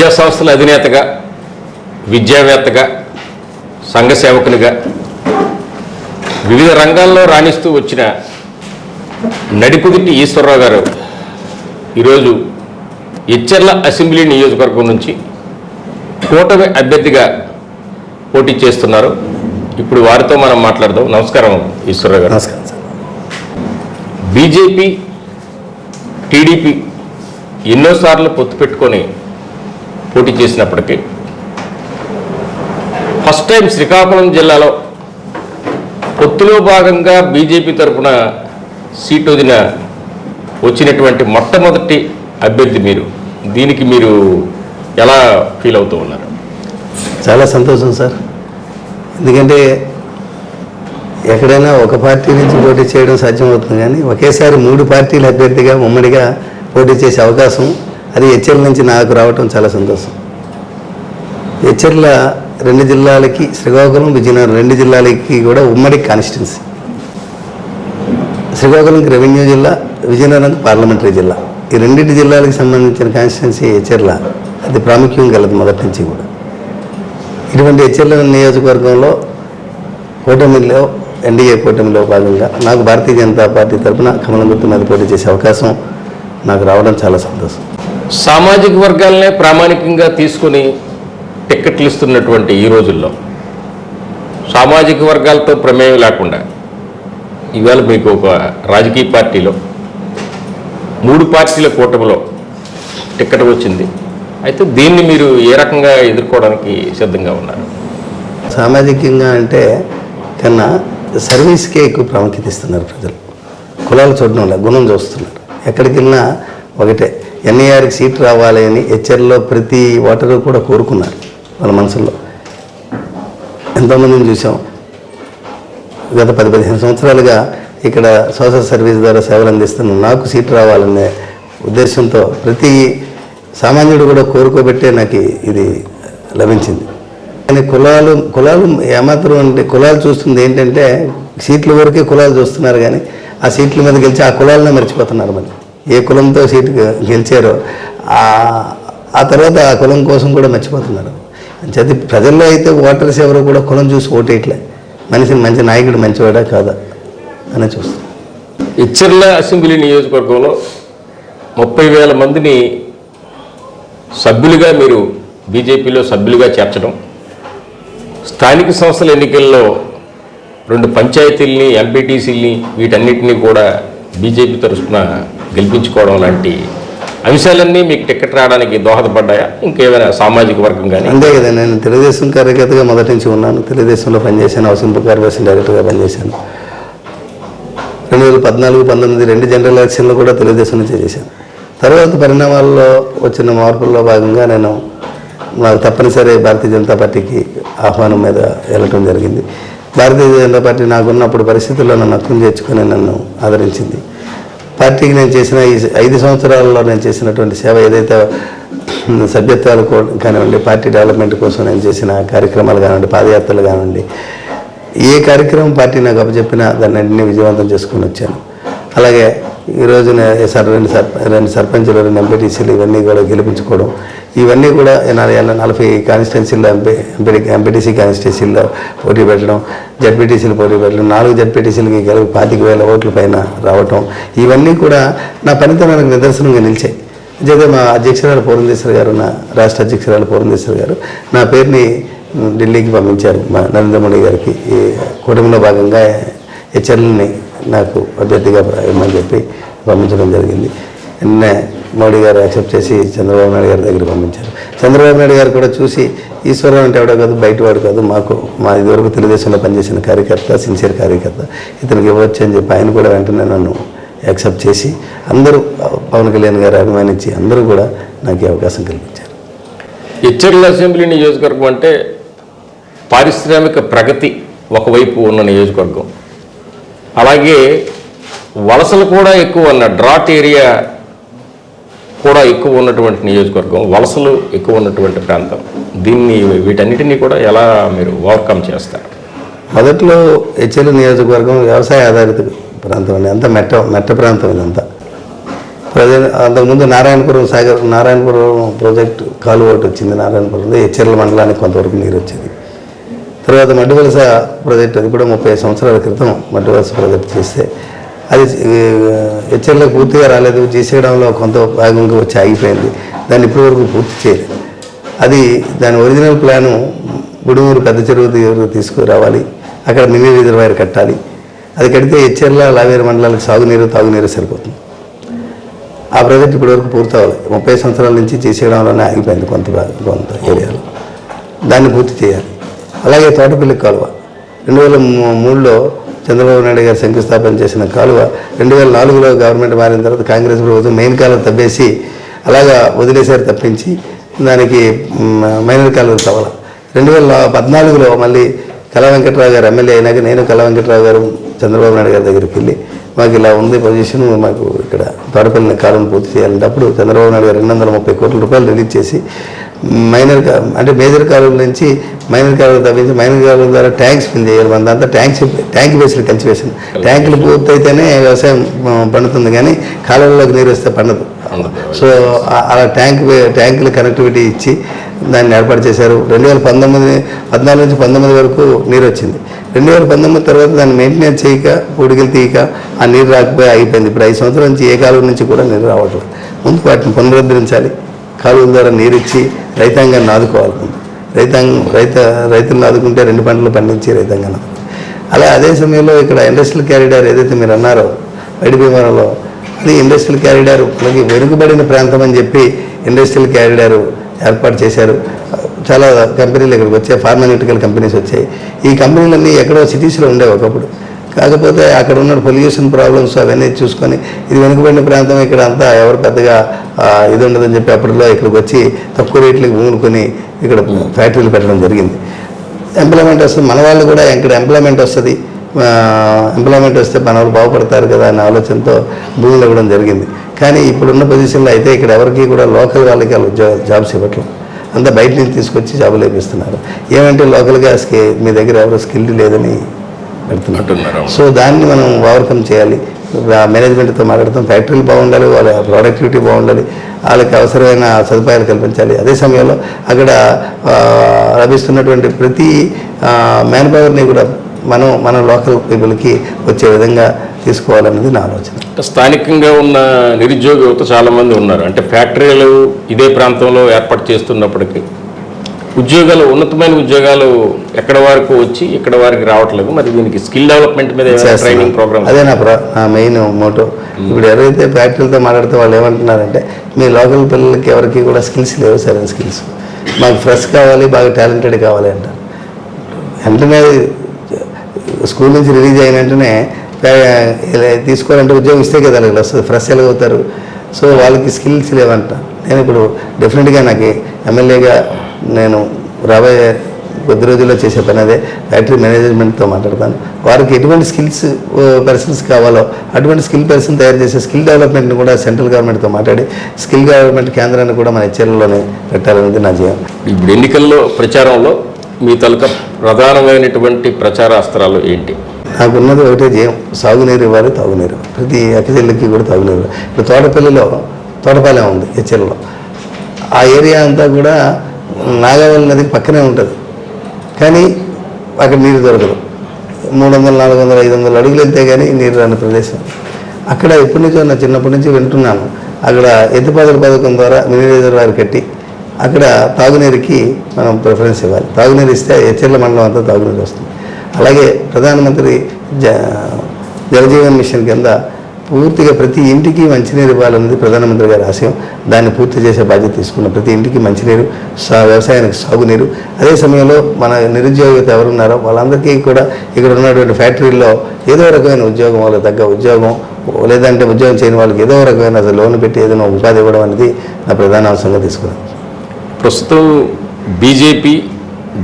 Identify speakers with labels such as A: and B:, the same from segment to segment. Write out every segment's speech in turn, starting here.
A: విద్యా సంస్థల అధినేతగా, విద్యావేత్తగా, సంఘ సేవకునిగా వివిధ రంగాల్లో రాణిస్తూ వచ్చిన నడికుదిటి ఈశ్వరరావు గారు ఈరోజు ఎచ్చెర్ల అసెంబ్లీ నియోజకవర్గం నుంచి కూటమి అభ్యర్థిగా పోటీ చేస్తున్నారు. ఇప్పుడు వారితో మనం మాట్లాడదాం. నమస్కారం ఈశ్వరరావు గారు.
B: నమస్కారం సార్.
A: బీజేపీ, టీడీపీ ఎన్నోసార్లు పొత్తు పెట్టుకొని పోటీ చేసినప్పటికీ ఫస్ట్ టైం శ్రీకాకుళం జిల్లాలో పొత్తులో భాగంగా బీజేపీ తరఫున సీటు వచ్చినటువంటి మొట్టమొదటి అభ్యర్థి మీరు. దీనికి మీరు ఎలా ఫీల్ అవుతూ ఉన్నారు?
B: చాలా సంతోషం సార్. ఎందుకంటే ఎక్కడైనా ఒక పార్టీ నుంచి పోటీ చేయడం సాధ్యమవుతుంది, కానీ ఒకేసారి 3 పార్టీల అభ్యర్థిగా ఉమ్మడిగా పోటీ చేసే అవకాశం అది ఎచ్చెర్ల నుంచి నాకు రావటం చాలా సంతోషం. ఎచ్చెర్ల 2 జిల్లాలకి, శ్రీకాకుళం, విజయనగరం 2 జిల్లాలకి కూడా ఉమ్మడి కాన్స్టిట్యున్సీ. శ్రీకాకుళంకి రెవెన్యూ జిల్లా, విజయనగరంకి పార్లమెంటరీ జిల్లా. ఈ 2 జిల్లాలకు సంబంధించిన కాన్స్టిట్యున్సీ ఎచ్చెర్ల అది ప్రాముఖ్యం కలదు మొదటి నుంచి కూడా. ఇటువంటి ఎచ్చెర్ల నియోజకవర్గంలో కూటమిలో, ఎన్డీఏ కూటమిలో భాగంగా నాకు భారతీయ జనతా పార్టీ తరఫున కమలం గుర్తు మీద పోటీ చేసే అవకాశం నాకు రావడం చాలా సంతోషం.
A: సామాజిక వర్గాలనే ప్రామాణికంగా తీసుకుని టిక్కెట్లు ఇస్తున్నటువంటి ఈ రోజుల్లో సామాజిక వర్గాలతో ప్రమేయం లేకుండా ఇవాళ మీకు ఒక రాజకీయ పార్టీలో 3 పార్టీల కూటమిలో టిక్కెట్ వచ్చింది. అయితే దీన్ని మీరు ఏ రకంగా ఎదుర్కోవడానికి సిద్ధంగా ఉన్నారు?
B: సామాజికంగా అంటే కన్నా సర్వీస్కే ఎక్కువ ప్రాముఖ్యత ఇస్తున్నారు ప్రజలు. కులాలు చూడడం లేదు, గుణం చూస్తున్నారు. ఎక్కడికి వెళ్ళినా ఒకటే, ఎన్ఈఆర్కి సీట్ రావాలి అని ఎచ్చెర్లో ప్రతి ఓటరు కూడా కోరుకున్నారు వాళ్ళ మనసులో. ఎంతోమందిని చూసాం. గత 10-15 సంవత్సరాలుగా ఇక్కడ సోషల్ సర్వీస్ ద్వారా సేవలు అందిస్తున్నాం. నాకు సీట్ రావాలనే ఉద్దేశంతో ప్రతి సామాన్యుడు కూడా కోరుకోబట్టే నాకు ఇది లభించింది. కానీ కులాలు ఏమాత్రం అంటే కులాలు చూస్తుంది ఏంటంటే సీట్ల వరకే కులాలు చూస్తున్నారు, కానీ ఆ సీట్ల మీద గెలిచి ఆ కులాలనే మర్చిపోతున్నారు. మరి ఏ కులంతో సీటు గెలిచారో ఆ తర్వాత ఆ కులం కోసం కూడా మర్చిపోతున్నారు. అంచేది ప్రజల్లో అయితే ఓటర్స్ ఎవరు కూడా కులం చూసి ఓటేయట్లే, మనిషిని మంచి నాయకుడు మంచివాడా కాదా అని చూస్తారు.
A: ఎచ్చెర్ల అసెంబ్లీ నియోజకవర్గంలో 30,000 మందిని సభ్యులుగా మీరు బీజేపీలో సభ్యులుగా చేర్చడం, స్థానిక సంస్థల ఎన్నికల్లో 2 పంచాయతీల్ని, ఎంపీటీసీల్ని వీటన్నిటినీ కూడా బీజేపీ తరఫున గెలిపించుకోవడం లాంటి అంశాలన్నీ మీకు టికెట్ రావడానికి దోహదపడ్డాయా? ఇంకేమైనా సామాజిక వర్గం కానీ?
B: అంతే కదా. నేను తెలుగుదేశం కార్యకర్తగా మొదటి నుంచి ఉన్నాను. తెలుగుదేశంలో పనిచేశాను, హౌసింగ్ కార్పొరేషన్ డైరెక్టర్గా పనిచేశాను. 2014-19 2 జనరల్ ఎలక్షన్లో కూడా తెలుగుదేశం నుంచే చేశాను. తర్వాత పరిణామాల్లో వచ్చిన మార్పుల్లో భాగంగా నాకు తప్పనిసరి భారతీయ జనతా పార్టీకి ఆహ్వానం మీద వెళ్ళటం జరిగింది. భారతీయ జనతా పార్టీ నాకున్నప్పుడు పరిస్థితుల్లో నన్ను అర్థం చేసుకుని నన్ను ఆదరించింది. పార్టీకి నేను చేసిన ఈ 5 సంవత్సరాల్లో నేను చేసినటువంటి సేవ ఏదైతే సభ్యత్వాలు కానివ్వండి, పార్టీ డెవలప్మెంట్ కోసం నేను చేసిన కార్యక్రమాలు కానివ్వండి, పాదయాత్రలు కానివ్వండి, ఏ కార్యక్రమం పార్టీ నాకు అప్పచెప్పినా దాన్ని అన్నింటినీ విజయవంతం చేసుకుని వచ్చాను. అలాగే ఈరోజు 2 సర్పంచులు, 2 ఎంపీటీసీలు ఇవన్నీ కూడా గెలిపించుకోవడం, ఇవన్నీ కూడా 40 కాన్స్టిట్యున్సీల్లో ఎంపీటీసీ కాన్స్టిట్యున్సీల్లో పోటీ పెట్టడం, జడ్పీటీసీలు పోటీ పెట్టడం, 4 జడ్పీటీసీలకి 25,000 ఓట్ల పైన రావటం, ఇవన్నీ కూడా నా పనితనానికి నిదర్శనంగా నిలిచాయి. అయితే మా అధ్యక్షురాలు పూర్ణేశ్వర్ గారు, నా రాష్ట్ర అధ్యక్షురాలు పూర్ణేశ్వర్ గారు నా పేరుని ఢిల్లీకి పంపించారు మా నరేంద్ర మోడీ గారికి. ఈ కూటమిలో భాగంగా హెచ్ఎల్ని నాకు అభ్యర్థిగా ఇవ్వమని చెప్పి పంపించడం జరిగింది. నిన్నే మోడీ గారు యాక్సెప్ట్ చేసి చంద్రబాబు నాయుడు గారి దగ్గర పంపించారు. చంద్రబాబు నాయుడు గారు కూడా చూసి ఈశ్వరరావు అంటే ఎవడో కాదు, బయటవాడు కాదు, మా ఇదివరకు తెలుగుదేశంలో పనిచేసిన కార్యకర్త, సిన్సియర్ కార్యకర్త, ఇతనికి ఇవ్వచ్చు అని చెప్పి ఆయన కూడా వెంటనే నన్ను యాక్సెప్ట్ చేసి అందరూ పవన్ కళ్యాణ్ గారు అభిమానించి అందరూ కూడా నాకు ఈ అవకాశం కల్పించారు.
A: ఎచ్చెర్ల అసెంబ్లీ నియోజకవర్గం అంటే పారిశ్రామిక ప్రగతి ఒకవైపు ఉన్న నియోజకవర్గం, అలాగే వలసలు కూడా ఎక్కువ ఉన్న డ్రాట్ ఏరియా కూడా ఎక్కువ ఉన్నటువంటి నియోజకవర్గం, వలసలు ఎక్కువ ఉన్నటువంటి ప్రాంతం. వీటన్నిటినీ కూడా ఎలా మీరు ఓవర్కమ్ చేస్తారు?
B: మొదట్లో హెచ్ఎల్ నియోజకవర్గం వ్యవసాయ ఆధారిత ప్రాంతం అండి. అంతా మెట్ట ప్రాంతం ఇదంతా. అంతకుముందు నారాయణపురం ప్రాజెక్టు కాలువ ఒకటి వచ్చింది. నారాయణపురంలో హెచ్చర్ల మండలానికి కొంతవరకు నీరు వచ్చేది. తర్వాత మడ్డివలస ప్రాజెక్టు, అది కూడా 30 సంవత్సరాల క్రితం మడ్డివలస ప్రాజెక్టు చేస్తే అది హెచ్చర్లకు పూర్తిగా రాలేదు. చేసేయడంలో కొంత భాగంగా వచ్చి ఆగిపోయింది. దాన్ని ఇప్పటివరకు పూర్తి చేయలేదు. అది దాని ఒరిజినల్ ప్లాను గుడుమూరు పెద్ద చెరువు తీసుకురావాలి, అక్కడ మినీ రిజర్వాయర్ కట్టాలి. అది కడితే హెచ్చర్ల లావేరు మండలాలకు తాగునీరు సరిపోతుంది. ఆ ప్రాజెక్ట్ ఇప్పటివరకు పూర్తి అవ్వాలి. 30 సంవత్సరాల నుంచి చేసేయడంలోనే ఆగిపోయింది కొంత ఏరియాలో. దాన్ని పూర్తి చేయాలి. అలాగే తోటపల్లి కాలువ 2003లో చంద్రబాబు నాయుడు గారు శంకుస్థాపన చేసిన కాలువ 2004లో గవర్నమెంట్ మారిన తర్వాత కాంగ్రెస్ ప్రభుత్వం మెయిన్ కాలువ తవ్వేసి అలాగా వదిలేసారు తప్పించి దానికి మైనర్ కాలువ తవ్వాల. 2014లో మళ్ళీ కళా వెంకట్రావు గారు ఎమ్మెల్యే అయినాక నేను కళా వెంకట్రావు గారు చంద్రబాబు నాయుడు గారి దగ్గరికి వెళ్ళి మాకు ఇలా ఉంది పొజిషన్, మాకు ఇక్కడ తోటపల్లి కాలువను పూర్తి చేయాలంటే అప్పుడు చంద్రబాబు నాయుడు గారు 230 కోట్ల రూపాయలు రిలీజ్ చేసి మేజర్ కాలువల నుంచి మైనర్ కాలువలు తవ్వించి మైనర్ కాలువల ద్వారా ట్యాంక్స్ ఫిల్ చేయాలి. మన దాంతో ట్యాంక్ బేస్డ్ కల్టివేషన్. ట్యాంకులు పూర్తయితేనే వ్యవసాయం పండుతుంది, కానీ కాలువల్లోకి నీరు వస్తే పండదు. సో అలా ట్యాంకులు కనెక్టివిటీ ఇచ్చి దాన్ని ఏర్పాటు చేశారు. 2014 నుంచి 19 వరకు నీరు వచ్చింది. 2019 తర్వాత దాన్ని మెయింటెనెన్స్ చేయక పూడికలు తీయక ఆ నీరు రాకపోయి ఆగిపోయింది. ఇప్పుడు 5 సంవత్సరాల నుంచి ఏ కాలువ నుంచి కూడా నీరు రావట్లేదు. ముందు వాటిని పునరుద్ధరించాలి. కాలువల ద్వారా నీరు ఇచ్చి రైతాంగాన్ని ఆదుకోవాలి. రైతులను ఆదుకుంటే 2 పంటలు పండించి రైతాంగాన్ని. అలా అదే సమయంలో ఇక్కడ ఇండస్ట్రియల్ క్యారిడార్ ఏదైతే మీరు అన్నారో వైడి భీమవరంలో, అది ఇండస్ట్రియల్ క్యారిడార్ మనకి వెనుకబడిన ప్రాంతం అని చెప్పి ఇండస్ట్రియల్ క్యారిడార్ ఏర్పాటు చేశారు. చాలా కంపెనీలు ఇక్కడికి వచ్చాయి, ఫార్మాన్యూటికల్ కంపెనీస్ వచ్చాయి. ఈ కంపెనీలన్నీ ఎక్కడో సిటీస్లో ఉండేవి ఒకప్పుడు. కాకపోతే అక్కడ ఉన్న పొల్యూషన్ ప్రాబ్లమ్స్ అవన్నీ చూసుకొని ఇది వెనుకబడిన ప్రాంతం, ఇక్కడ అంతా ఎవరు పెద్దగా ఇది ఉండదని చెప్పి అప్పట్లో ఇక్కడికి వచ్చి తక్కువ రేట్లకు భూములు కొని ఇక్కడ ఫ్యాక్టరీలు పెట్టడం జరిగింది. ఎంప్లాయ్మెంట్ వస్తుంది, మన వాళ్ళు కూడా ఇక్కడ ఎంప్లాయ్మెంట్ వస్తుంది, ఎంప్లాయ్మెంట్ వస్తే మన వాళ్ళు బాగుపడతారు కదా అనే ఆలోచనతో భూములు ఇవ్వడం జరిగింది. కానీ ఇప్పుడున్న పొజిషన్లో అయితే ఇక్కడ ఎవరికి కూడా లోకల్ వాళ్ళకి వాళ్ళు జాబ్స్ ఇవ్వట్లేదు. అంతా బయట నుంచి తీసుకొచ్చి జాబులు వేపిస్తున్నారు. ఏమంటే లోకల్గా మీ దగ్గర ఎవరు స్కిల్ లేదని పెడుతున్నారు. సో దాన్ని మనం ఓవర్కమ్ చేయాలి. మేనేజ్మెంట్తో మాట్లాడతాం. ఫ్యాక్టరీలు బాగుండాలి, వాళ్ళ ప్రొడక్టివిటీ బాగుండాలి, వాళ్ళకి అవసరమైన సదుపాయాలు కల్పించాలి. అదే సమయంలో అక్కడ లభిస్తున్నటువంటి ప్రతి మ్యాన్ పవర్ని కూడా మన లోకల్ పీపుల్కి వచ్చే విధంగా తీసుకోవాలన్నది నా ఆలోచన.
A: స్థానికంగా ఉన్న నిరుద్యోగ యువత చాలామంది ఉన్నారు. అంటే ఫ్యాక్టరీలు ఇదే ప్రాంతంలో ఏర్పాటు చేస్తున్నప్పటికీ ఉద్యోగాలు, ఉన్నతమైన ఉద్యోగాలు ఎక్కడ వరకు వచ్చి ఇక్కడ వారికి రావట్లేదు. మరి దీనికి స్కిల్ డెవలప్మెంట్ మీద ట్రైనింగ్ ప్రోగ్రామ్
B: అదే నా మెయిన్ మోటో. ఇప్పుడు ఎవరైతే ఫ్యాక్టరీలతో మాట్లాడితే వాళ్ళు ఏమంటున్నారంటే మీ లోకల్ పిల్లలకి ఎవరికి కూడా స్కిల్స్ లేవు, సరైన స్కిల్స్, మాకు ఫ్రెష్ కావాలి, బాగా టాలెంటెడ్ కావాలి అంటారు. వెంటనే స్కూల్ నుంచి రిలీజ్ అయిన వెంటనే తీసుకోవాలంటే ఉద్యోగం ఇస్తే కదా వాళ్ళకి వస్తుంది, ఫ్రెష్ ఎలాగవుతారు. సో వాళ్ళకి స్కిల్స్ లేవంట. నేను ఇప్పుడు డెఫినెట్గా నాకు ఎమ్మెల్యేగా నేను రాబోయే కొద్ది రోజుల్లో చేసే పని అదే. ఫ్యాక్టరీ మేనేజ్మెంట్తో మాట్లాడతాను. వారికి ఎటువంటి స్కిల్స్ పర్సన్స్ కావాలో అటువంటి స్కిల్ పర్సన్ తయారు చేసే స్కిల్ డెవలప్మెంట్ని కూడా సెంట్రల్ గవర్నమెంట్తో మాట్లాడి స్కిల్ డెవలప్మెంట్ కేంద్రాన్ని కూడా మన హెచ్చర్లలోనే పెట్టాలనేది నా జీవం.
A: ఇప్పుడు ఎన్నికల్లో ప్రచారంలో మీ తాలూకా ప్రధానమైనటువంటి ప్రచార అస్త్రాలు ఏంటి?
B: నాకున్నది ఒకటే జీవం, సాగునీరు ఇవ్వాలి, తాగునీరు. ప్రతి అక్కచెల్లికి కూడా తాగునీరు. ఇప్పుడు తోటపాలెం ఉంది హెచ్చర్లో. ఆ ఏరియా అంతా కూడా నాగావళి నదికి పక్కనే ఉంటుంది, కానీ అక్కడ నీరు దొరకదు. 300, 400, 500 అడుగులు వెళ్తే కానీ నీరు రాని ప్రదేశం. అక్కడ ఎప్పటి నుంచో నా చిన్నప్పటి నుంచి వింటున్నాను, అక్కడ ఎత్తిపోతల పథకం ద్వారా మినీ రిజర్వాయర్ కట్టి అక్కడ తాగునీరుకి మనం ప్రిఫరెన్స్ ఇవ్వాలి. తాగునీరు ఇస్తే హెచ్చర్ల మండలం అంతా తాగునీరు వస్తుంది. అలాగే ప్రధానమంత్రి జలజీవన్ మిషన్ కింద పూర్తిగా ప్రతి ఇంటికి మంచినీరు ఇవ్వాలన్నది ప్రధానమంత్రి గారి ఆశయం. దాన్ని పూర్తి చేసే బాధ్యత తీసుకున్న ప్రతి ఇంటికి మంచినీరు, వ్యవసాయానికి సాగునీరు. అదే సమయంలో మన నిరుద్యోగిత ఎవరున్నారో వాళ్ళందరికీ కూడా ఇక్కడ ఉన్నటువంటి ఫ్యాక్టరీల్లో ఏదో రకమైన ఉద్యోగం, వాళ్ళకి తగ్గ ఉద్యోగం, లేదంటే ఉద్యోగం చేయని వాళ్ళకి ఏదో రకమైన అసలు లోన్ పెట్టి ఏదైనా ఉపాధి ఇవ్వడం అనేది నా ప్రధాన అంశంగా తీసుకున్నాను.
A: ప్రస్తుతం బీజేపీ,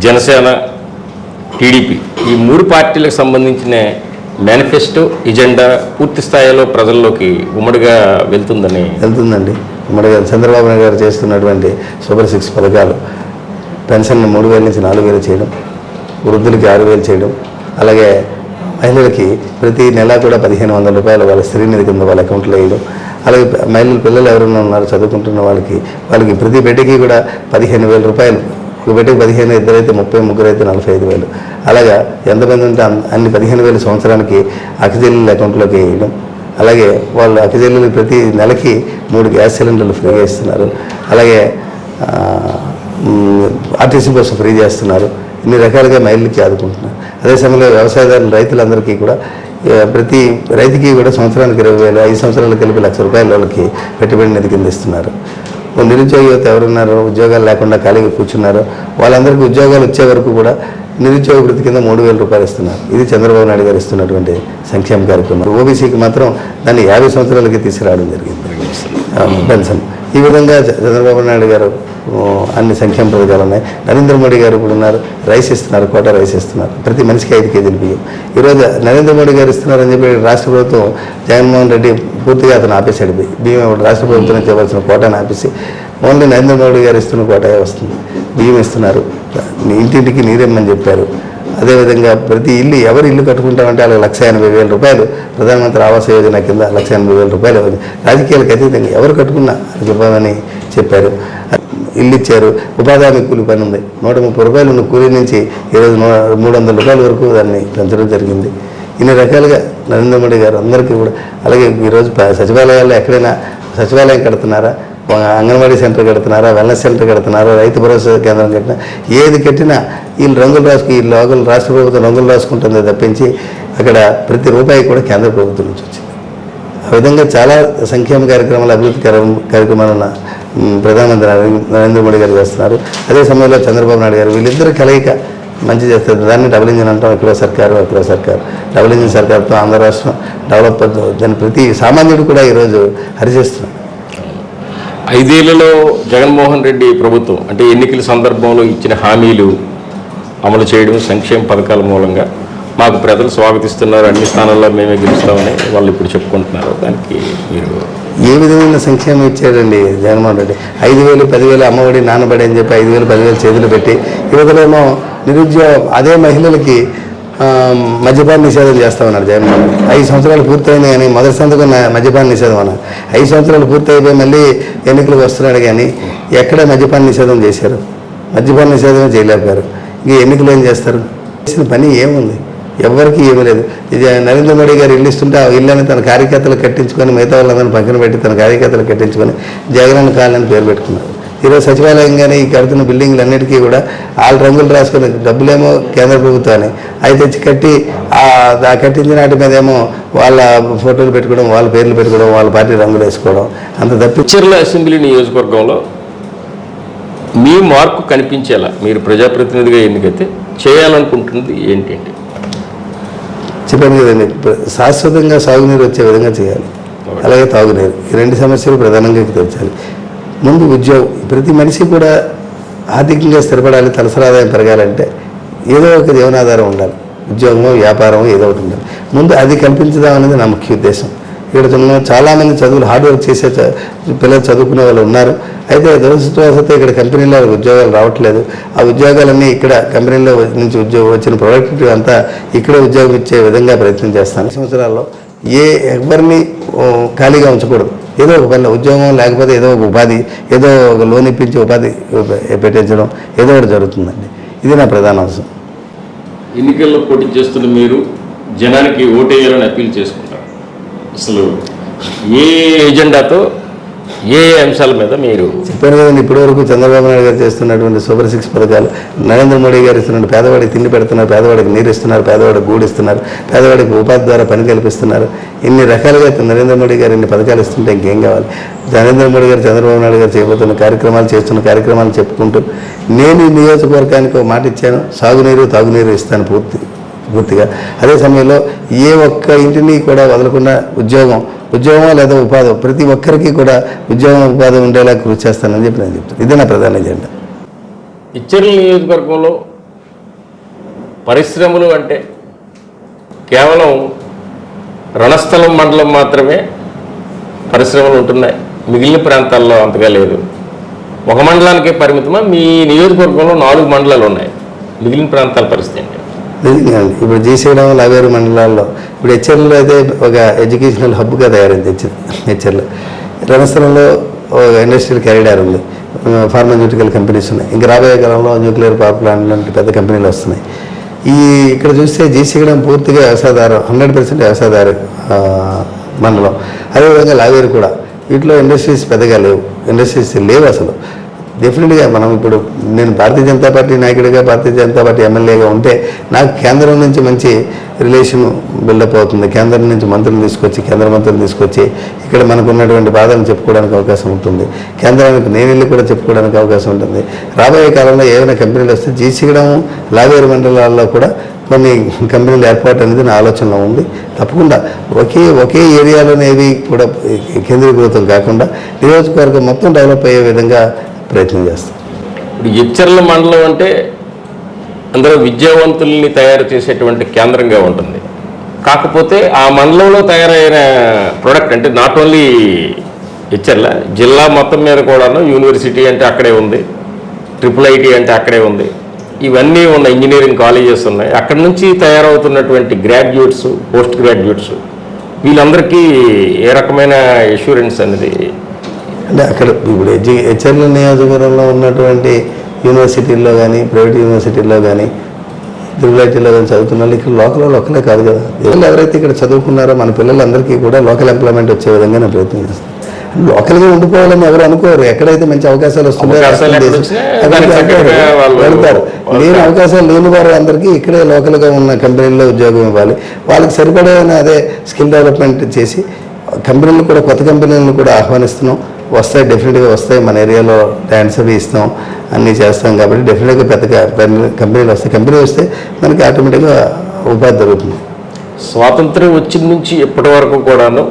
A: జనసేన, టీడీపీ ఈ 3 పార్టీలకు సంబంధించిన మేనిఫెస్టో, ఎజెండా పూర్తి స్థాయిలో ప్రజల్లోకి ఉమ్మడిగా వెళ్తుందండి. ఉమ్మడిగా చంద్రబాబు నాయుడు గారు చేస్తున్నటువంటి సూపర్ 6 పథకాలు, పెన్షన్ 3,000 నుంచి 4,000 చేయడం, వృద్ధులకి 6,000 చేయడం, అలాగే మహిళలకి ప్రతి నెల కూడా 1,500 రూపాయలు వాళ్ళ స్త్రీ నిధి కింద వాళ్ళ అకౌంట్లో వేయడం,
B: అలాగే మహిళల పిల్లలు ఎవరైనా ఉన్నారు చదువుకుంటున్న వాళ్ళకి ప్రతి బిడ్డకి కూడా 15,000 రూపాయలు, ఒక బిడ్డకి 15, ఇద్దరైతే 30, ముగ్గురైతే 45,000. అలాగా ఎంతమంది ఉంటే అన్ని 15,000 సంవత్సరానికి అక్కచెల్లెల అకౌంట్లోకి వేయడం. అలాగే వాళ్ళు అక్కచెల్లెలు ప్రతి నెలకి 3 గ్యాస్ సిలిండర్లు ఫ్రీగా ఇస్తున్నారు. అలాగే ఆర్టీసీ బస్సు ఫ్రీ చేస్తున్నారు. ఇన్ని రకాలుగా మహిళలకి ఆదుకుంటున్నారు. అదే సమయంలో వ్యవసాయదారులు రైతులందరికీ కూడా ప్రతి రైతుకి కూడా సంవత్సరానికి 20,000, 5 సంవత్సరాలు కలిపి ₹1,00,000 వాళ్ళకి పెట్టుబడి నిధి కింద ఇస్తున్నారు. నిరుద్యోగ యువత ఎవరున్నారో, ఉద్యోగాలు లేకుండా ఖాళీగా కూర్చున్నారో వాళ్ళందరికీ ఉద్యోగాలు వచ్చే వరకు కూడా నిరుద్యోగ వృత్తి కింద 3,000 రూపాయలు ఇస్తున్నారు. ఇది చంద్రబాబు నాయుడు గారు ఇస్తున్నటువంటి సంక్షేమ కార్యక్రమం. ఓబీసీకి మాత్రం దాన్ని 50 సంవత్సరాలకి తీసుకురావడం జరిగింది పెన్షన్. ఈ విధంగా చంద్రబాబు నాయుడు గారు అన్ని సంక్షేమ పథకాలు ఉన్నాయి. నరేంద్ర మోడీ గారు ఇప్పుడు ఉన్నారు, రైస్ ఇస్తున్నారు, కోటా రైస్ ఇస్తున్నారు. ప్రతి మనిషికి 5 కేజీలు బియ్యం. ఈరోజు నరేంద్ర మోడీ గారు ఇస్తున్నారని చెప్పి రాష్ట్ర ప్రభుత్వం జగన్మోహన్ రెడ్డి పూర్తిగా అతను ఆపేశాడు. బియ్యం ఇప్పుడు రాష్ట్ర ప్రభుత్వం చేయవలసిన కోటాను ఆపేసి ఓన్లీ నరేంద్ర మోడీ గారు ఇస్తున్న కోటా వస్తుంది. బియ్యం ఇస్తున్నారు, ఇంటింటికి నీరేమని చెప్పారు. అదేవిధంగా ప్రతి ఎవరు ఇల్లు కట్టుకుంటామంటే వాళ్ళకి ₹1,80,000 ప్రధానమంత్రి ఆవాస్ యోజన కింద ₹1,80,000 రాజకీయాలకు అతీతంగా ఎవరు కట్టుకున్నా అది ఇవ్వమని చెప్పారు. ఇల్లు ఇచ్చారు. ఉపాధి హామీ కూలి పని ఉంది. ₹130 ఉన్న కూలీ నుంచి ఈరోజు ₹300 వరకు దాన్ని పెంచడం జరిగింది. ఇన్ని రకాలుగా నరేంద్ర మోడీ గారు అందరికీ కూడా. అలాగే ఈరోజు సచివాలయాల్లో ఎక్కడైనా సచివాలయం కడుతున్నారా, అంగన్వాడీ సెంటర్ కడుతున్నారా, వెల్నెస్ సెంటర్ కడుతున్నారా, రైతు భరోసా కేంద్రం కట్టినా, ఏది కట్టినా వీళ్ళు రంగులు రాసుకు ఈ లోకల్ రాష్ట్ర ప్రభుత్వం రంగులు రాసుకుంటుందో తప్పించి అక్కడ ప్రతి రూపాయి కూడా కేంద్ర ప్రభుత్వం నుంచి వచ్చింది. ఆ విధంగా చాలా సంక్షేమ కార్యక్రమాలు, అభివృద్ధి కార్యక్రమాలను ప్రధానమంత్రి నరేంద్ర మోడీ గారు చేస్తున్నారు. అదే సమయంలో చంద్రబాబు నాయుడు గారు వీళ్ళిద్దరు కలయిక మంచి చేస్తారు. దాన్ని డబుల్ ఇంజిన్ అంటాం. ఇక్కడ సర్కారు, అక్కడ సర్కారు. డబుల్ ఇంజిన్ సర్కారుతో ఆంధ్ర రాష్ట్రం డెవలప్ అవుతుంది. దాన్ని ప్రతి సామాన్యుడు కూడా ఈరోజు హరిచేస్తున్నారు.
A: 5 ఏళ్లలో జగన్మోహన్ రెడ్డి ప్రభుత్వం అంటే ఎన్నికల సందర్భంలో ఇచ్చిన హామీలు అమలు చేయడం, సంక్షేమ పథకాల మూలంగా మాకు ప్రజలు స్వాగతిస్తున్నారు, అన్ని స్థానాల్లో మేమే గెలుస్తామని వాళ్ళు ఇప్పుడు చెప్పుకుంటున్నారు. దానికి మీరు
B: ఏ విధమైన సంక్షేమం ఇచ్చాడండి జగన్మోహన్ రెడ్డి? 5,000, 10,000 అమ్మఒడి, నాన్నబడి అని చెప్పి 5,000, 10,000 చేతులు పెట్టి యువతలేమో నిరుద్యోగం. అదే మహిళలకి మద్యపాన నిషేధం చేస్తామన్నాడు జగన్మోహన్ రెడ్డి. 5 సంవత్సరాలు పూర్తయింది కానీ మొదటి సంతకం మద్యపాన నిషేధం అన్నారు. 5 సంవత్సరాలు పూర్తయిపోయి మళ్ళీ ఎన్నికలకు వస్తున్నాడు కానీ ఎక్కడ మద్యపాన నిషేధం చేశారు? మద్యపాన నిషేధమే చేయలేకపోయారు. ఇంక ఎన్నికలు ఏం చేస్తారు? చేసిన పని ఏముంది? ఎవరికి ఏమీ లేదు. ఇది నరేంద్ర మోడీ గారు ఇల్లు ఇస్తుంటే ఆ ఇల్లని తన కార్యకర్తలు కట్టించుకొని మిగతా వాళ్ళందరినీ పక్కన పెట్టి తన కార్యకర్తలు కట్టించుకొని జగనన్న కాలనీ పేరు పెట్టుకున్నారు. ఈరోజు సచివాలయం కానీ ఈ కడుతున్న బిల్డింగ్లు అన్నిటికీ కూడా వాళ్ళు రంగులు రాసుకొని డబ్బులేమో కేంద్ర ప్రభుత్వాన్ని అవి తెచ్చి కట్టి ఆ కట్టించిన వాటి మీద ఏమో వాళ్ళ ఫోటోలు పెట్టుకోవడం, వాళ్ళ పేర్లు పెట్టుకోవడం, వాళ్ళ పార్టీ రంగులు వేసుకోవడం, అంత తప్పి.
A: చిర్ల అసెంబ్లీ నియోజకవర్గంలో మీ మార్కు కనిపించేలా మీరు ప్రజాప్రతినిధిగా ఎన్నికైతే చేయాలనుకుంటున్నది ఏంటంటే?
B: చెప్పాను కదండి, శాశ్వతంగా సాగునీరు వచ్చే విధంగా చేయాలి. అలాగే తాగునీరు, ఈ 2 సమస్యలు ప్రధానంగా తెచ్చాలి. ముందు ఉద్యోగం. ప్రతి మనిషి కూడా ఆర్థికంగా స్థిరపడాలి, తలసరి ఆదాయం పెరగాలంటే ఏదో ఒక జీవనాధారం ఉండాలి. ఉద్యోగమో, వ్యాపారమో ఏదో ఒకటి ఉండాలి. ముందు అది కల్పించడం అనేది నా ముఖ్య ఉద్దేశం. ఇక్కడ చాలామంది చదువులు హార్డ్ వర్క్ చేసే పిల్లలు చదువుకునే వాళ్ళు ఉన్నారు. అయితే దురదృష్టవశాత్తు ఇక్కడ కంపెనీలో ఉద్యోగాలు రావట్లేదు. ఆ ఉద్యోగాలన్నీ ఇక్కడ కంపెనీలో నుంచి వచ్చిన ప్రొడక్టివిటీ అంతా ఇక్కడే ఉద్యోగం ఇచ్చే విధంగా ప్రయత్నం చేస్తాను. సంవత్సరాల్లో ఎవరిని ఖాళీగా ఉంచకూడదు. ఏదో ఒక పని, ఉద్యోగం లేకపోతే ఏదో ఒక ఉపాధి, ఏదో ఒక లోన్ ఇప్పించి ఉపాధి పెట్టించడం ఏదో ఒకటి జరుగుతుందండి. ఇది నా ప్రధాన అంశం.
A: ఎన్నికల్లో పోటీ చేస్తున్న మీరు జనానికి ఓటేయాలని అప్పీల్ చేసుకుంటారు. అసలు ఏ ఎజెండాతో, ఏ అంశాల మీద మీరు
B: చెప్పాను కదండి, ఇప్పటివరకు చంద్రబాబు నాయుడు గారు చేస్తున్నటువంటి సూపర్ 6 పథకాలు, నరేంద్ర మోడీ గారు ఇస్తున్నారు. పేదవాడికి తిండి పెడుతున్నారు, పేదవాడికి నీరు ఇస్తున్నారు, పేదవాడికి గూడు ఇస్తున్నారు, పేదవాడికి ఉపాధి ద్వారా పని కల్పిస్తున్నారు. ఇన్ని రకాలుగా నరేంద్ర మోడీ గారు ఇన్ని పథకాలు ఇస్తుంటే ఇంకేం కావాలి? నరేంద్ర మోడీ గారు, చంద్రబాబు నాయుడు గారు చేయబోతున్న కార్యక్రమాలు, చేస్తున్న కార్యక్రమాలు చెప్పుకుంటూ నేను ఈ నియోజకవర్గానికి ఒక మాట ఇచ్చాను, సాగునీరు, తాగునీరు ఇస్తాను పూర్తిగా. అదే సమయంలో ఏ ఒక్క ఇంటిని కూడా వదలకుండా ఉద్యోగం లేదా ఉపాధి, ప్రతి ఒక్కరికి కూడా ఉద్యోగం, ఉపాధి ఉండేలా కృషి చేస్తానని చెప్పి నేను చెప్తాను. ఇదే నా ప్రధాన ఎజెండా.
A: ఇచ్చర్ల నియోజకవర్గంలో పరిశ్రమలు అంటే కేవలం రణస్థలం మండలం మాత్రమే పరిశ్రమలు ఉంటున్నాయి, మిగిలిన ప్రాంతాల్లో అంతగా లేదు. ఒక మండలానికే పరిమితమా? మీ నియోజకవర్గంలో 4 మండలాలు ఉన్నాయి, మిగిలిన ప్రాంతాల పరిస్థితి ఏంటి?
B: ఇప్పుడు శ్రీశైలం, లావేరు మండలాల్లో ఇప్పుడు హెచ్ఎర్లో అయితే ఒక ఎడ్యుకేషనల్ హబ్గా తయారైంది హెచ్ఎర్లో. రణస్థలంలో ఇండస్ట్రియల్ క్యారిడార్ ఉంది, ఫార్మాస్యూటికల్ కంపెనీస్ ఉన్నాయి. ఇంకా రాబోయే కాలంలో న్యూక్లియర్ పవర్ ప్లాంట్ లాంటి పెద్ద కంపెనీలు వస్తున్నాయి. ఇక్కడ చూస్తే జీసీగూడెం పూర్తిగా వ్యవసాయదారు, 100% వ్యవసాయదారు మండలం. అదేవిధంగా లావేరు కూడా. వీటిలో ఇండస్ట్రీస్ పెద్దగా లేవు, ఇండస్ట్రీస్ లేవు అసలు. డెఫినెట్గా మనం ఇప్పుడు నేను భారతీయ జనతా పార్టీ నాయకుడిగా, భారతీయ జనతా పార్టీ ఎమ్మెల్యేగా ఉంటే నాకు కేంద్రం నుంచి మంచి రిలేషన్ బిల్డప్ అవుతుంది. కేంద్రం నుంచి మంత్రులు తీసుకొచ్చి, కేంద్ర మంత్రులు తీసుకొచ్చి ఇక్కడ మనకు ఉన్నటువంటి బాధలను చెప్పుకోవడానికి అవకాశం ఉంటుంది. కేంద్రానికి నేను వెళ్ళి కూడా చెప్పుకోవడానికి అవకాశం ఉంటుంది. రాబోయే కాలంలో ఏమైనా కంపెనీలు వస్తే జీసీగూడెం, లావేరు మండలాల్లో కూడా కొన్ని కంపెనీల ఏర్పాటు అనేది నా ఆలోచనలో ఉంది. తప్పకుండా ఒకే ఏరియాలోనేవి కూడా కేంద్రీకృతం కాకుండా నియోజకవర్గం మొత్తం డెవలప్ అయ్యే విధంగా ప్రయత్నం చేస్తాం.
A: ఇప్పుడు ఎచ్చర్ల మండలం అంటే అందరూ విద్యావంతుల్ని తయారు చేసేటువంటి కేంద్రంగా ఉంటుంది. కాకపోతే ఆ మండలంలో తయారైన ప్రోడక్ట్ అంటే నాట్ ఓన్లీ ఎచ్చర్ల, జిల్లా మొత్తం మీద కూడాను యూనివర్సిటీ అంటే అక్కడే ఉంది, IIIT అంటే అక్కడే ఉంది, ఇవన్నీ ఉన్నాయి, ఇంజనీరింగ్ కాలేజెస్ ఉన్నాయి. అక్కడ నుంచి తయారవుతున్నటువంటి గ్రాడ్యుయేట్స్, పోస్ట్ గ్రాడ్యుయేట్స్ వీళ్ళందరికీ ఏ రకమైన ఎష్యూరెన్స్ అనేది
B: అంటే అక్కడ ఇప్పుడు హెచ్ఆర్ల నియోజకవర్గంలో ఉన్నటువంటి యూనివర్సిటీల్లో కానీ, ప్రైవేట్ యూనివర్సిటీల్లో కానీ, IIITలో కానీ చదువుతున్న వాళ్ళు ఇక్కడ లోకలే కాదు కదా. ఎవరైతే ఇక్కడ చదువుకున్నారో మన పిల్లలందరికీ కూడా లోకల్ ఎంప్లాయ్మెంట్ వచ్చే విధంగా నేను ప్రయత్నం చేస్తాను. లోకల్గా ఉండిపోవాలని ఎవరు అనుకోరు. ఎక్కడైతే మంచి అవకాశాలు వస్తున్నాయో వెళ్తారు. లేని అవకాశాలు లేని వారు అందరికీ ఇక్కడే లోకల్గా ఉన్న కంపెనీల్లో ఉద్యోగం ఇవ్వాలి. వాళ్ళకి సరిపడైన అదే స్కిల్ డెవలప్మెంట్ చేసి కంపెనీలు కూడా, కొత్త కంపెనీలను కూడా ఆహ్వానిస్తున్నాం. వస్తాయి, డెఫినెట్గా వస్తాయి. మన ఏరియాలో ల్యాండ్స్ అవి ఇస్తాం, అన్నీ చేస్తాం. కాబట్టి డెఫినెట్గా పెద్ద కంపెనీలు వస్తాయి. కంపెనీ వస్తే మనకి ఆటోమేటిక్గా ఉపాధి దొరుకుతుంది.
A: స్వాతంత్రం వచ్చిన నుంచి ఇప్పటి వరకు కూడాను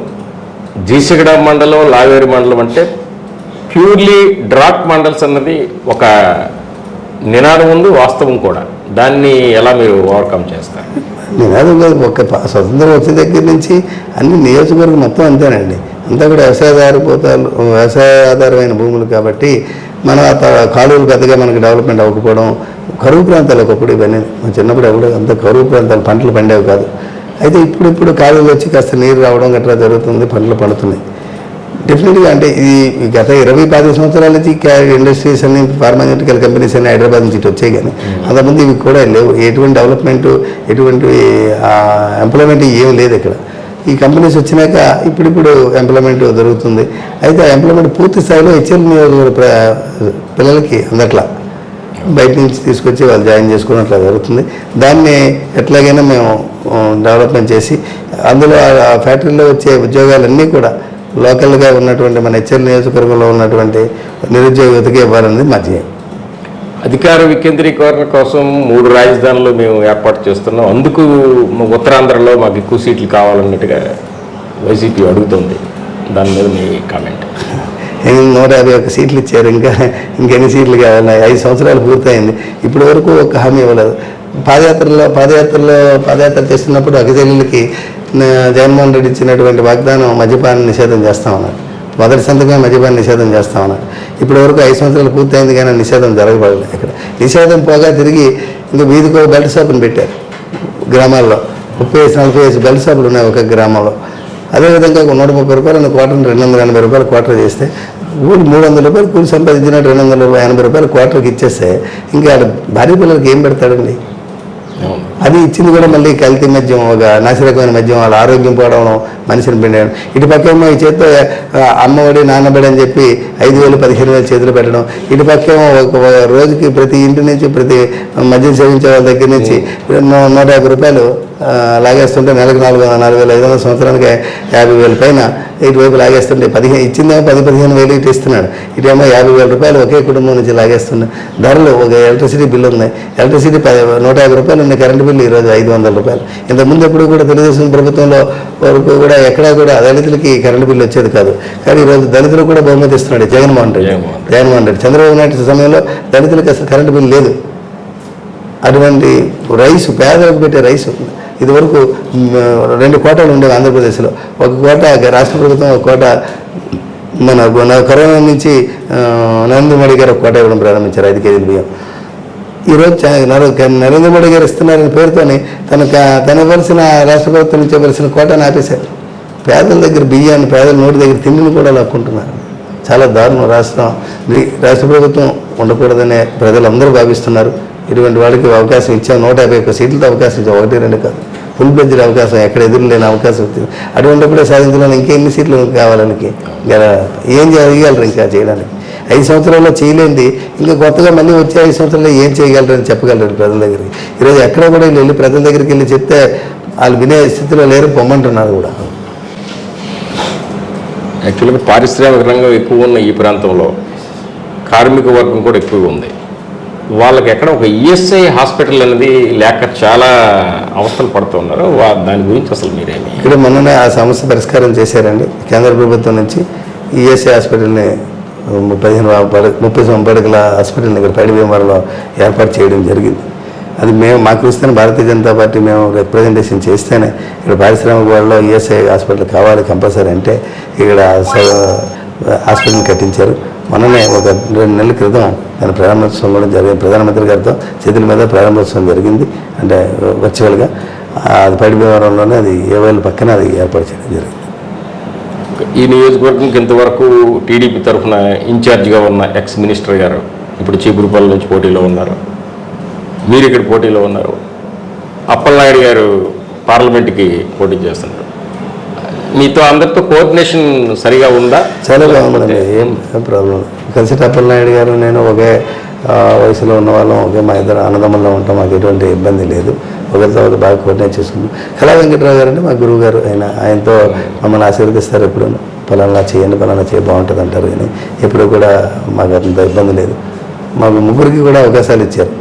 A: జీసీగూడెం మండలం, లావేరు మండలం అంటే ప్యూర్లీ డ్రాప్ మండల్స్ అన్నది ఒక నినాదం ఉంది, వాస్తవం కూడా. దాన్ని ఎలా మీరు ఓవర్కమ్ చేస్తారు?
B: నినాదం కాదు, ఒక స్వతంత్రం వచ్చిన దగ్గర నుంచి అన్ని నియోజకవర్గం మొత్తం అంతేనండి. అంతా కూడా వ్యవసాయ ఆధారమైన భూములు కాబట్టి మన కాలువలు పెద్దగా మనకి డెవలప్మెంట్ అవ్వకపోవడం, కరువు ప్రాంతాలు ఒకప్పుడు ఇవన్నీ చిన్నప్పుడు ఎవరు అంత కరువు ప్రాంతాలు పంటలు పండేవి కాదు. అయితే ఇప్పుడు కాలువలు వచ్చి కాస్త నీరు రావడం గట్రా జరుగుతుంది, పంటలు పండుతున్నాయి. డెఫినెట్గా అంటే ఇది గత 20-25 సంవత్సరాల నుంచి ఇండస్ట్రీస్ అన్ని, ఫార్మాస్యూటికల్ కంపెనీస్ అన్ని హైదరాబాద్ నుంచి ఇటు వచ్చాయి. కానీ అంతకుముందు ఇవి కూడా లేవు. ఎటువంటి డెవలప్మెంట్, ఎటువంటి ఎంప్లాయ్మెంట్ ఏం లేదు ఇక్కడ. ఈ కంపెనీస్ వచ్చినాక ఇప్పుడు ఎంప్లాయ్మెంట్ దొరుకుతుంది. అయితే ఆ ఎంప్లాయ్మెంట్ పూర్తి స్థాయిలో హెచ్ఎల్ నియోజకవర్గ పిల్లలకి అందట్లా బయట నుంచి తీసుకొచ్చి వాళ్ళు జాయిన్ చేసుకున్నట్లా జరుగుతుంది. దాన్ని ఎట్లాగైనా మేము డెవలప్మెంట్ చేసి అందులో ఆ ఫ్యాక్టరీలో వచ్చే ఉద్యోగాలన్నీ కూడా లోకల్గా ఉన్నటువంటి మన హెచ్ఎల్ నియోజకవర్గంలో ఉన్నటువంటి నిరుద్యోగ యువతకి ఇవ్వాలనేది మా ధ్యేయం.
A: అధికార వికేంద్రీకరణ కోసం 3 రాజధానులు మేము ఏర్పాటు చేస్తున్నాం. అందుకు ఉత్తరాంధ్రలో మాకు ఎక్కువ సీట్లు కావాలన్నట్టుగా వైసీపీ అడుగుతుంది. దాని మీద మీ కామెంట్?
B: 151 సీట్లు ఇచ్చారు. ఇంకెన్ని సీట్లు కావాలి? 5 సంవత్సరాలు పూర్తయింది. ఇప్పటి వరకు ఒక హామీ ఇవ్వలేదు. పాదయాత్ర చేస్తున్నప్పుడు అగజల్లికి జగన్మోహన్ రెడ్డి ఇచ్చినటువంటి వాగ్దానం మద్యపాన నిషేధం చేస్తామన్నారు. మొదటి సంతకమే మద్యపాన నిషేధం చేస్తామన్నారు. ఇప్పటి వరకు 5 సంవత్సరాలు పూర్తయింది కానీ నిషేధం జరగబడలేదు. ఇక్కడ నిషేధం పోగా తిరిగి ఇంకా వీధికి బెల్ట్ షాపులు పెట్టారు. గ్రామాల్లో 30-40 బెల్ట్ షాపులు ఉన్నాయి ఒక గ్రామంలో. అదేవిధంగా 130 రూపాయలు క్వార్టర్, 280 రూపాయలు క్వార్టర్ చేస్తే 300 రూపాయలు కూలి సంపాదించినట్టు 280 రూపాయలు క్వార్టర్కి ఇచ్చేస్తే ఇంకా భార్య పిల్లలకి ఏం పెడతాడండి? అది ఇచ్చింది కూడా మళ్ళీ కల్తీ మద్యం, ఒక నాసిరకమైన మద్యం, వాళ్ళ ఆరోగ్యం పోవడం, మనిషిని పిండడం. ఇటు పక్కేమో ఈ చేతితో అమ్మఒడి, నాన్నబడి అని చెప్పి 5,000, 15,000 చేతులు పెట్టడం. ఇటు పక్కేమో ఒక రోజుకి ప్రతి ఇంటి నుంచి, ప్రతి మద్యం సేవించే వాళ్ళ దగ్గర నుంచి 150 రూపాయలు లాగేస్తుంటే నెలకు 4,500, సంవత్సరానికి 50,000 పైన ఇటువైపు లాగేస్తుంటే ఇచ్చిందేమో 10-15 వేలు ఇటు ఇస్తున్నాడు. ఇటేమో 50,000 రూపాయలు ఒకే కుటుంబం నుంచి లాగేస్తున్నాడు. ధరలు ఒక ఎలక్ట్రిసిటీ బిల్లు ఉన్నాయి, ఎలక్ట్రిసిటీ 150 రూపాయలు ఉన్నాయి, కరెంటు బిల్లు ఈరోజు 500 రూపాయలు. ఇంతకుముందు ఎప్పుడు కూడా తెలుగుదేశం ప్రభుత్వంలో వరకు కూడా ఎక్కడా కూడా దళితులకి కరెంటు బిల్లు వచ్చేది కాదు. కానీ ఈరోజు దళితులకు కూడా బహుమతి ఇస్తున్నాడు జగన్మోహన్ రెడ్డి. చంద్రబాబు నాయుడు సమయంలో దళితులకు అసలు కరెంటు బిల్లు లేదు. అటువంటి రైసు, పేదలకు పెట్టే రైసు ఇదివరకు 2 కోటాలు ఉండేవి ఆంధ్రప్రదేశ్లో. ఒక కోట రాష్ట్ర ప్రభుత్వం, ఒక కోట మన కరోనా నుంచి నరేంద్ర మోడీ గారు ఒక కోట ఇవ్వడం ప్రారంభించారు, 5 కేజీల బియ్యం. ఈరోజు నరేంద్ర మోడీ గారు ఇస్తున్నారని పేరుతోని తను ఇవ్వాల్సిన, రాష్ట్ర ప్రభుత్వం నుంచి ఇవ్వాల్సిన కోటాను ఆపేశారు. పేదల దగ్గర బియ్యాన్ని, పేదల నోటి దగ్గర తిండిని కూడా లాక్కుంటున్నారు. చాలా దారుణం. రాష్ట్ర ప్రభుత్వం ఉండకూడదనే ప్రజలందరూ భావిస్తున్నారు. ఇటువంటి వాళ్ళకి అవకాశం ఇచ్చాం. 151 సీట్లతో అవకాశం ఇచ్చాం, 1-2 కాదు, ఫుల్ బెడ్జెడ్ అవకాశం, ఎక్కడ ఎదురు లేని అవకాశం వచ్చింది. అటువంటిప్పుడే సాధించడానికి ఇంకెన్ని సీట్లు కావాలనికి ఏం చేయగలరు ఇంకా చేయడానికి? 5 సంవత్సరాల్లో చేయలేంది ఇంకా కొత్తగా మళ్ళీ వచ్చే 5 సంవత్సరాల్లో ఏం చేయగలరని చెప్పగలరు ప్రజల దగ్గరికి. ఈరోజు ఎక్కడ కూడా వెళ్ళి ప్రజల దగ్గరికి వెళ్ళి చెప్తే వాళ్ళు వినే స్థితిలో లేరు, పొమ్మంటున్నారు కూడా.
A: యాక్చువల్గా పారిశ్రామిక రంగం ఎక్కువ ఉన్న ఈ ప్రాంతంలో కార్మిక వర్గం కూడా ఎక్కువగా ఉంది. వాళ్ళకి ఎక్కడ ఒక ఈఎస్ఐ హాస్పిటల్ అనేది లేక చాలా అవస్థలు పడుతున్నారు. దాని గురించి అసలు మీరేమి?
B: ఇక్కడ మొన్ననే ఆ సమస్య పరిష్కారం చేశారండి. కేంద్ర ప్రభుత్వం నుంచి ఈఎస్ఐ హాస్పిటల్ని 30 పడకల హాస్పిటల్ని ఇక్కడ పైడి భీమవరంలో ఏర్పాటు చేయడం జరిగింది. అది మాకు ఇస్తేనే భారతీయ జనతా పార్టీ మేము రిప్రజెంటేషన్ చేస్తేనే ఇక్కడ పారిశ్రామిక వాళ్ళలో ఈఎస్ఐ హాస్పిటల్ కావాలి కంపల్సరీ అంటే ఇక్కడ హాస్పిటల్ని కట్టించారు. మొన్ననే ఒక 2 నెలల క్రితం దాని ప్రారంభోత్సవం కూడా జరిగింది. ప్రధానమంత్రి గారితో చేతుల మీద ప్రారంభోత్సవం జరిగింది, అంటే వర్చువల్గా. అది పైడి భీమవరంలోనే, అది ఏవేళ్ళ పక్కన అది ఏర్పాటు చేయడం జరిగింది.
A: ఈ నియోజకవర్గంకి ఇంతవరకు టీడీపీ తరఫున ఇన్ఛార్జిగా ఉన్న ఎక్స్ మినిస్టర్ గారు ఇప్పుడు చీపురుపల్లి నుంచి పోటీలో ఉన్నారు, మీరు ఇక్కడ పోటీలో ఉన్నారు. అప్పలనాయుడు గారు పార్లమెంట్కి పోటీ చేస్తున్నారు. మీతో అందరితో కోఆర్డినేషన్ సరిగా ఉందా?
B: చాలా బాగుందండి, ఏం ప్రాబ్లం. కలిసి అప్పలనాయుడు గారు నేను ఒకే వయసులో ఉన్న వాళ్ళం, ఒకే మా ఇద్దరు అన్నదమ్ముల్లో ఉంటాం, మాకు ఎటువంటి ఇబ్బంది లేదు. ఒకరితో ఒకరు బాగా కోఆర్డినేట్ చేసుకుంటాం. కళా వెంకటరావు గారు అంటే మా గురువు గారు, ఆయనతో మమ్మల్ని ఆశీర్వదిస్తారు. ఎప్పుడు పలానా చేయండి, పలానా చేయ బాగుంటుంది అంటారు. కానీ ఎప్పుడు కూడా మాకు అంత ఇబ్బంది లేదు. మాకు ముగ్గురికి కూడా అవకాశాలు ఇచ్చారు.